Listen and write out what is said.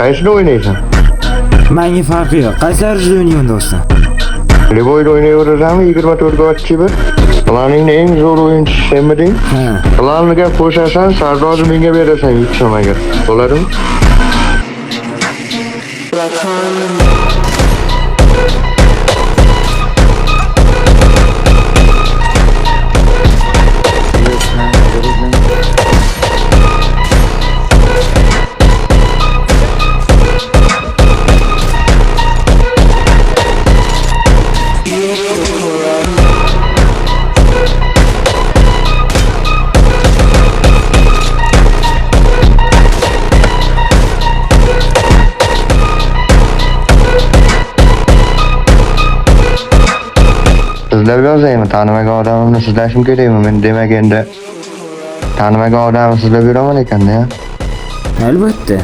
Qaysida o'ynaysan? Menga farqi yo'q. Qaysi darajada o'ynayman do'stim? Liboyda o'ynayverasanmi 24 g'otchi bir? Planingni eng zo'r o'yinchisi senmiding? Ha. Planiga qo'shasan, Sardozni menga berasan 3 so'mga. Bo'ladimi? Sizlarga yozaymi? Tanimagan odamimni sizlashim kerakmi? Men demak endi tanimagan odamni sizlab yuraman ekanda ya. Albatta.